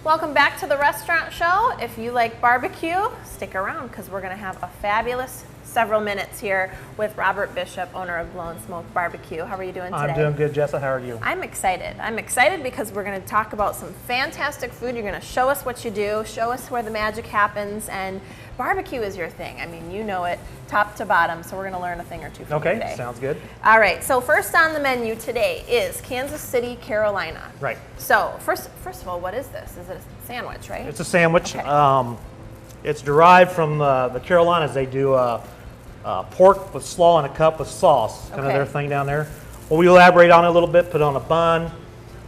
Welcome back to the restaurant show. If you like barbecue, stick around because we're going to have a fabulous several minutes here with Robert Bishop, owner of Blowin Smoked Barbecue. How are you doing today? I'm doing good, Jessa. How are you? I'm excited. I'm excited because we're going to talk about some fantastic food. You're going to show us what you do, show us where the magic happens, and barbecue is your thing. I mean, you know it top to bottom, so we're going to learn a thing or two from you today. Okay, sounds good. All right, so first on the menu today is Kansas City, Carolina. Right. So first of all, what is this? Is it a sandwich, right? It's a sandwich. Okay. It's derived from the Carolinas. They do pork with slaw in a cup with sauce, kind of their thing down there. Well, we elaborate on it a little bit, put it on a bun,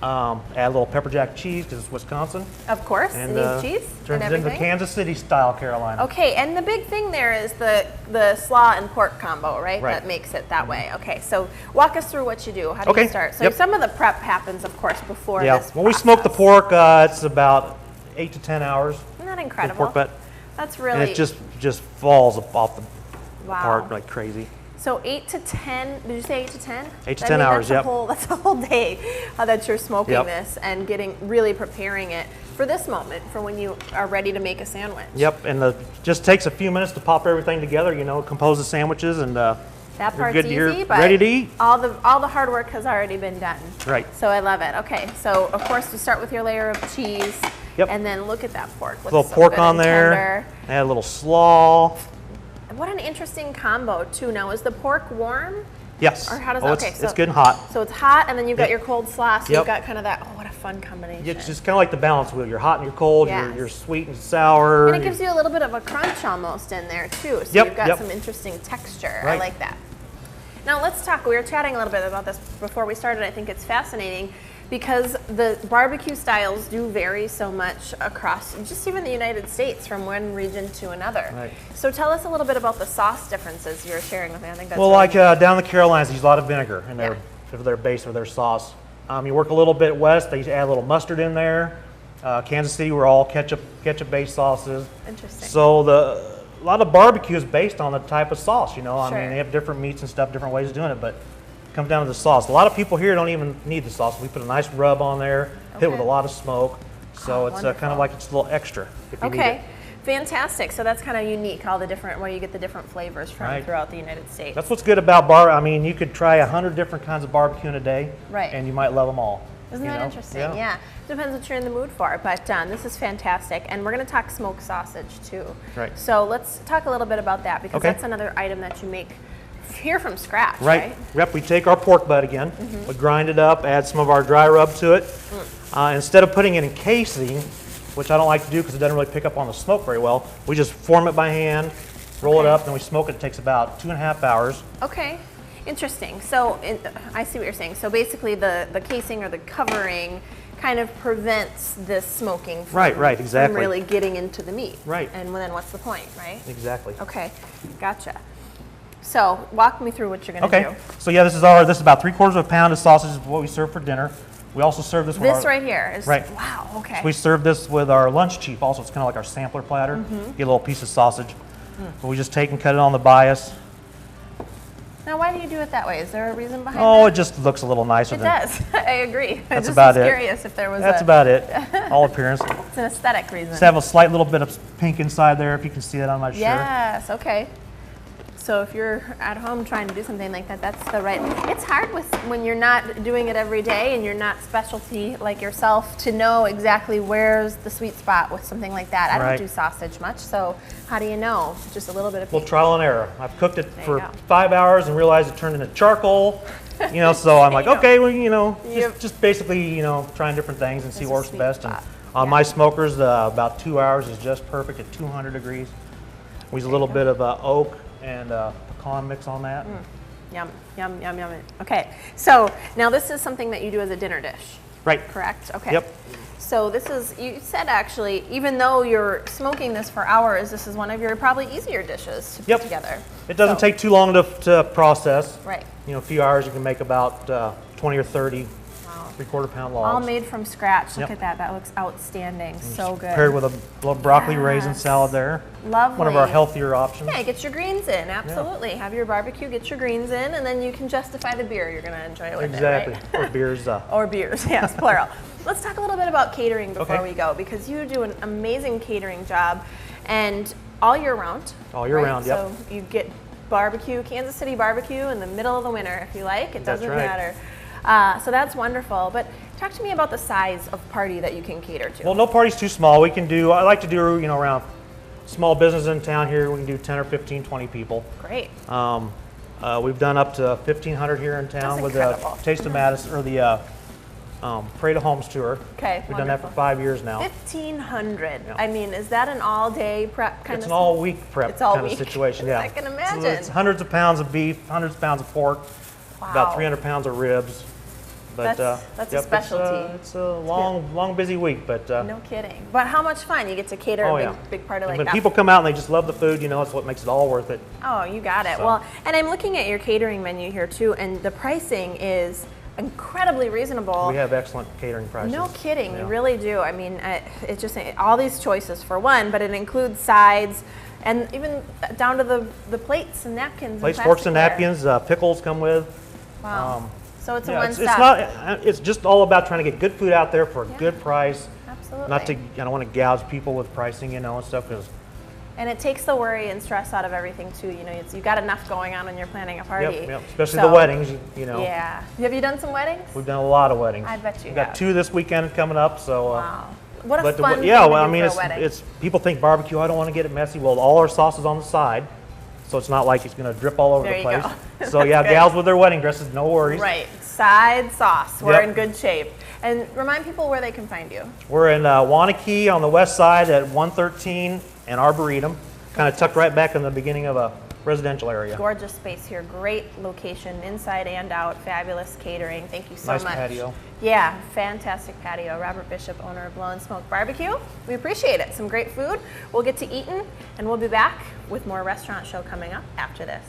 add a little pepper jack cheese because it's Wisconsin. Of course, and it needs cheese turns and it into everything. Kansas City style Carolina. Okay, and the big thing there is the slaw and pork combo, right? Right. That makes it that way. Okay, so walk us through what you do. How do you start? So some of the prep happens, of course, before this when we smoke the pork, it's about 8 to 10 hours. Isn't that incredible? Pork butt. That's really... And it just falls off the wow. part like crazy. So 8 to 10, did you say 8 to 10? 8 to 10 hours, that's that's a whole day that you're smoking Yep. this and really preparing it for this moment, for when you are ready to make a sandwich. Yep, and it just takes a few minutes to pop everything together, compose the sandwiches, and that part's good, easy, you're but ready to eat. all the hard work has already been done. Right. So I love it. Okay, so of course you start with your layer of cheese. Yep. And then look at that pork. A little pork on there, add a little slaw. What an interesting combo too. Now, is the pork warm? Yes. Or how does it's good and hot. So it's hot, and then you've got your cold slaw, so Yep. you've got kind of that, what a fun combination. It's just kind of like the balance wheel. You're hot and you're cold, Yes. you're sweet and sour. And it gives you a little bit of a crunch almost in there too, so Yep, you've got yep. some interesting texture. Right. I like that. Now let's talk, we were chatting a little bit about this before we started. I think it's fascinating because the barbecue styles do vary so much across just even the United States from one region to another. Right. So tell us a little bit about the sauce differences you were sharing with me. I think that's well, really like down in the Carolinas, they use a lot of vinegar in their base or their sauce. You work a little bit west, they add a little mustard in there. Kansas City, we're all ketchup-based sauces. Interesting. So a lot of barbecue is based on the type of sauce, I Sure. mean, they have different meats and stuff, different ways of doing it, but it comes down to the sauce. A lot of people here don't even need the sauce. We put a nice rub on there, hit with a lot of smoke, so it's kind of like it's a little extra if you need it. Fantastic. So that's kind of unique, all the different, where you get the different flavors from throughout the United States. That's what's good about I mean, you could try 100 different kinds of barbecue in a day, Right. and you might love them all. Isn't that interesting? Yeah. Depends what you're in the mood for. But this is fantastic. And we're going to talk smoked sausage too. Right. So let's talk a little bit about that because that's another item that you make here from scratch, right? Yep, we take our pork butt again, we grind it up, add some of our dry rub to it. Instead of putting it in casing, which I don't like to do because it doesn't really pick up on the smoke very well, we just form it by hand, roll it up, and we smoke it. It takes about 2.5 hours. Okay. Interesting. So I see what you're saying. So basically the casing or the covering kind of prevents this smoking from, exactly. from really getting into the meat. Right. And then what's the point, right? Exactly. Okay, gotcha. So walk me through what you're going to do. So yeah, this is about 3/4 pound of sausage is what we serve for dinner. We also serve this with This right here is, wow, okay. So we serve this with our lunch chief also. It's kind of like our sampler platter. Get a little piece of sausage. So we just take and cut it on the bias. Now, why do you do it that way? Is there a reason behind Oh, that? it just looks a little nicer. It does. I agree. That's I about was it. curious if there was That's about it. All appearance. It's an aesthetic reason. Just have a slight little bit of pink inside there, if you can see that on my shirt. Yes, okay. So if you're at home trying to do something like that, that's the right. It's hard when you're not doing it every day and you're not specialty like yourself to know exactly where's the sweet spot with something like that. I don't do sausage much, so how do you know? Just a little bit of Well, trial and error. I've cooked it for 5 hours and realized it turned into charcoal. So I'm like, okay, well, just basically, trying different things and see what works best. And on my smokers, about 2 hours is just perfect at 200 degrees. We use a little bit of oak and pecan mix on that. Yum, yum, yum, yum. Okay, so now this is something that you do as a dinner dish. Right. Correct? Okay. Yep. So this is, you said actually, even though you're smoking this for hours, this is one of your probably easier dishes to put together. It doesn't take too long to process. Right. A few hours you can make about 20 or 30. Wow. 3/4 pound logs. All made from scratch. Look Yep. at that. That looks outstanding. So good. Paired with a little broccoli raisin salad there. Lovely. One of our healthier options. Yeah, get your greens in. Absolutely. Have your barbecue, get your greens in, and then you can justify the beer you're going to enjoy with Exactly. it, right? Or beers. Or beers, yes, plural. Let's talk a little bit about catering before Okay. we go, because you do an amazing catering job, and all year round. All year round, yep. So you get barbecue, Kansas City barbecue in the middle of the winter if you like. It doesn't matter. So that's wonderful. But talk to me about the size of party that you can cater to. Well, no party's too small. We can do, I like to do, you know, around small business in town here, we can do 10 or 15, 20 people. Great. We've done up to 1,500 here in town That's with the incredible. Taste of Madison, or the Parade of Homes tour. Okay, We've done that for 5 years now. 1,500. Yeah. I mean, is that an all-day prep kind It's of an all-week prep It's all kind week. of situation, yeah. I can imagine. So it's hundreds of pounds of beef, hundreds of pounds of pork, Wow. about 300 pounds of ribs. But, That's a yep, specialty. It's a long, busy week, but No kidding. But how much fun. You get to cater oh a yeah, big party like when that. people come out and they just love the food, you know, it's what makes it all worth it. Oh, you got it. So. Well, and I'm looking at your catering menu here too, and the pricing is incredibly reasonable. We have excellent catering prices. No kidding, Yeah. you really do. I mean, it's just all these choices for one, but it includes sides and even down to the plates and napkins. Plates, and forks, and plasticware. napkins. Pickles come with. Wow. So it's a Yeah, one-stop. it's not. It's just all about trying to get good food out there for a good price. Absolutely. Not to, I don't want to gouge people with pricing, you know, and stuff. Because And it takes the worry and stress out of everything too. You know, you've got enough going on when you're planning a party. yep, especially So, the weddings, you know. Yeah. Have you done some weddings? We've done a lot of weddings. I bet you We've got have. 2 this weekend coming up, so. Wow. What a But fun thing yeah, to well, I do mean, for a wedding. it's people think barbecue. I don't want to get it messy. Well, all our sauce is on the side, so it's not like it's going to drip all over There the you place. go. So yeah, That's good. gals with their wedding dresses, no worries. Right. Side sauce. We're Yep. in good shape. And remind people where they can find you. We're in Wanakee on the west side at 113 and Arboretum, kind of tucked right back in the beginning of a residential area. Gorgeous space here. Great location, inside and out. Fabulous catering. Thank you so Nice much. patio. Yeah, fantastic patio. Robert Bishop, owner of Blowin Smoked Barbecue. We appreciate it. Some great food. We'll get to eating, and we'll be back with more restaurant show coming up after this.